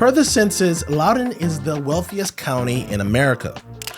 Per the census, Loudoun is the wealthiest county in America.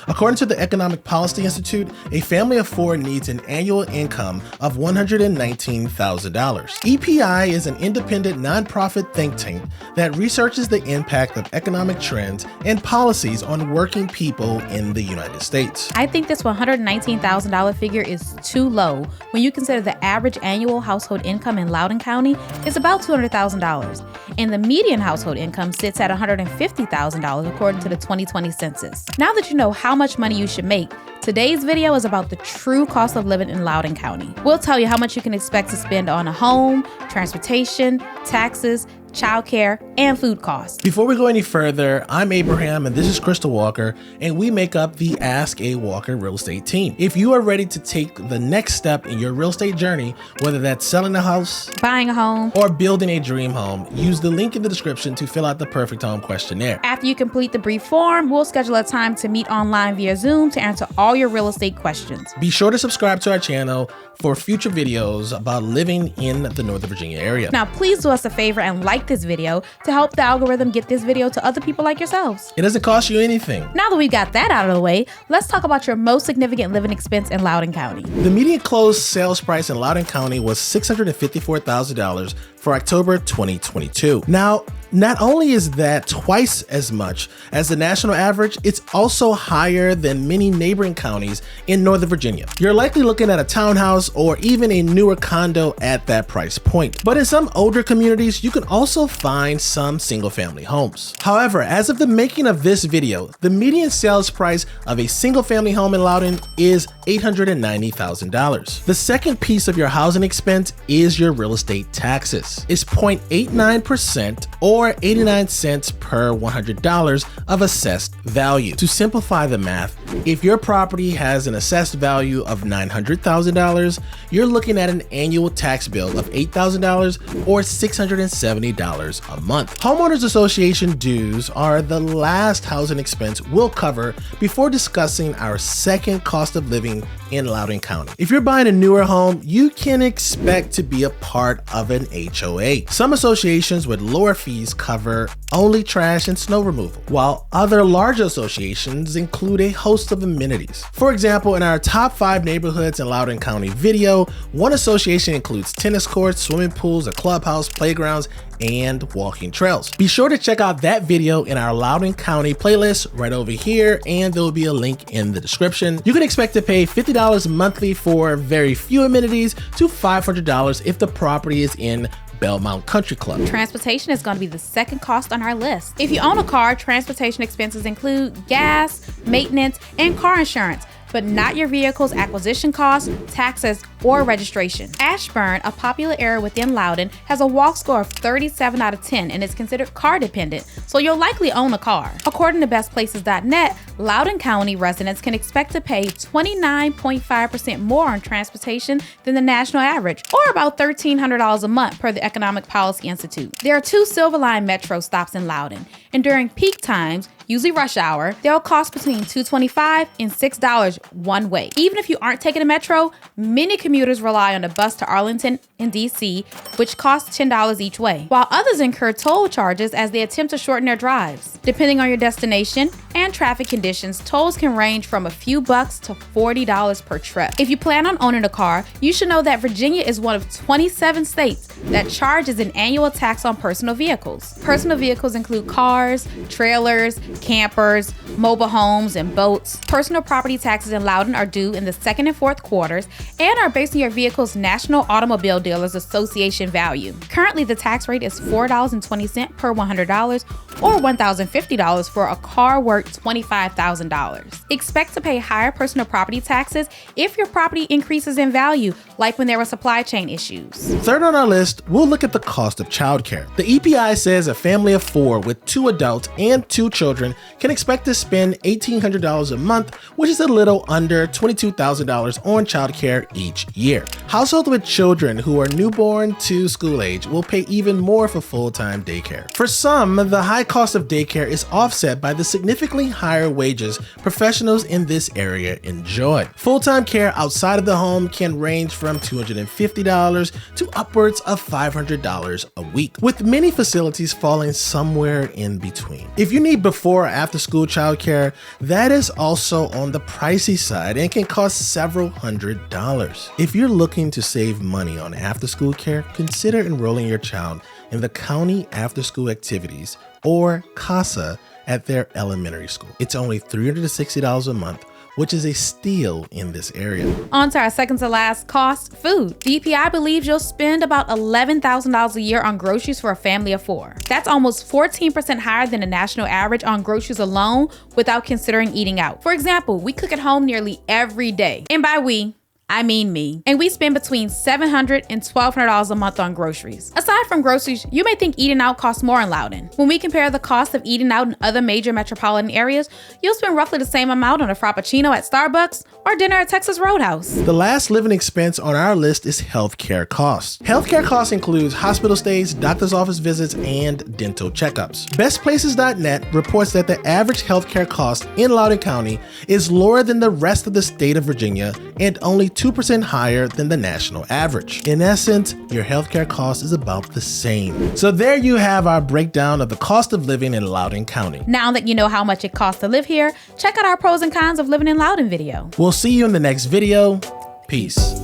According to the Economic Policy Institute, a family of 4 needs an annual income of $119,000. EPI is an independent nonprofit think tank that researches the impact of economic trends and policies on working people in the United States. I think this $119,000 figure is too low when you consider the average annual household income in Loudoun County is about $200,000, and the median household income sits at $150,000 according to the 2020 census. Now that you know how much money you should make, today's video is about the true cost of living in Loudoun County. We'll tell you how much you can expect to spend on a home, transportation, taxes, childcare, and food costs. Before we go any further, I'm Abraham and this is Crystal Walker, and we make up the Ask A Walker real estate team. If you are ready to take the next step in your real estate journey, whether that's selling a house, buying a home, or building a dream home, use the link in the description to fill out the perfect home questionnaire. After you complete the brief form, we'll schedule a time to meet online via Zoom to answer all your real estate questions. Be sure to subscribe to our channel for future videos about living in the Northern Virginia area. Now, please do us a favor and like this video to help the algorithm get this video to other people like yourselves. It doesn't cost you anything. Now that we got that out of the way, let's talk about your most significant living expense in Loudoun County. The median closed sales price in Loudoun County was $654,000 for October 2022. Now, not only is that twice as much as the national average, it's also higher than many neighboring counties in Northern Virginia. You're likely looking at a townhouse or even a newer condo at that price point. But in some older communities, you can also find some single-family homes. However, as of the making of this video, the median sales price of a single-family home in Loudoun is $890,000. The second piece of your housing expense is your real estate taxes. It's 0.89% or 89 cents per $100 of assessed value. To simplify the math, if your property has an assessed value of $900,000, you're looking at an annual tax bill of $8,000 or $670 a month. Homeowners Association dues are the last housing expense we'll cover before discussing our second cost of living in Loudoun County. If you're buying a newer home, you can expect to be a part of an HOA. Some associations with lower fees cover only trash and snow removal, while other larger associations include a host of amenities. For example, in our top 5 neighborhoods in Loudoun County video, one association includes tennis courts, swimming pools, a clubhouse, playgrounds, and walking trails. Be sure to check out that video in our Loudoun County playlist right over here, and there will be a link in the description. You can expect to pay $50 monthly for very few amenities to $500 if the property is in Belmont Country Club. Transportation is going to be the second cost on our list. If you own a car, transportation expenses include gas, maintenance, and car insurance, but not your vehicle's acquisition costs, taxes, or registration. Ashburn, a popular area within Loudoun, has a walk score of 37 out of 10 and is considered car dependent, so you'll likely own a car. According to bestplaces.net, Loudoun County residents can expect to pay 29.5% more on transportation than the national average, or about $1,300 a month per the Economic Policy Institute. There are 2 Silver Line Metro stops in Loudoun, and during peak times, usually rush hour, they'll cost between $2.25 and $6 one way. Even if you aren't taking a Metro, many commuters rely on the bus to Arlington and DC, which costs $10 each way, while others incur toll charges as they attempt to shorten their drives. Depending on your destination and traffic conditions, tolls can range from a few bucks to $40 per trip. If you plan on owning a car, you should know that Virginia is one of 27 states that charges an annual tax on personal vehicles. Personal vehicles include cars, trailers, campers, mobile homes, and boats. Personal property taxes in Loudoun are due in the second and fourth quarters and are based on your vehicle's National Automobile Dealers Association value. Currently, the tax rate is $4.20 per $100 or $1,050 for a car worth $25,000. Expect to pay higher personal property taxes if your property increases in value, like when there were supply chain issues. Third on our list, we'll look at the cost of childcare. The EPI says a family of 4 with 2 adults and 2 children can expect to spend $1,800 a month, which is a little under $22,000 on childcare each each year. Households with children who are newborn to school age will pay even more for full-time daycare. For some, the high cost of daycare is offset by the significantly higher wages professionals in this area enjoy. Full-time care outside of the home can range from $250 to upwards of $500 a week, with many facilities falling somewhere in between. If you need before or after school childcare, that is also on the pricey side and can cost several $100s. If you're looking to save money on after school care, consider enrolling your child in the County After School Activities, or CASA, at their elementary school. It's only $360 a month, which is a steal in this area. On to our second to last cost, food. DPI believes you'll spend about $11,000 a year on groceries for a family of 4. That's almost 14% higher than the national average on groceries alone without considering eating out. For example, we cook at home nearly every day. And by we, I mean me. And we spend between $700 and $1,200 a month on groceries. Aside from groceries, you may think eating out costs more in Loudoun. When we compare the cost of eating out in other major metropolitan areas, you'll spend roughly the same amount on a Frappuccino at Starbucks or dinner at Texas Roadhouse. The last living expense on our list is healthcare costs. Healthcare costs includes hospital stays, doctor's office visits, and dental checkups. BestPlaces.net reports that the average healthcare cost in Loudoun County is lower than the rest of the state of Virginia and only 2% higher than the national average. In essence, your healthcare cost is about the same. So there you have our breakdown of the cost of living in Loudoun County. Now that you know how much it costs to live here, check out our pros and cons of living in Loudoun video. We'll see you in the next video. Peace.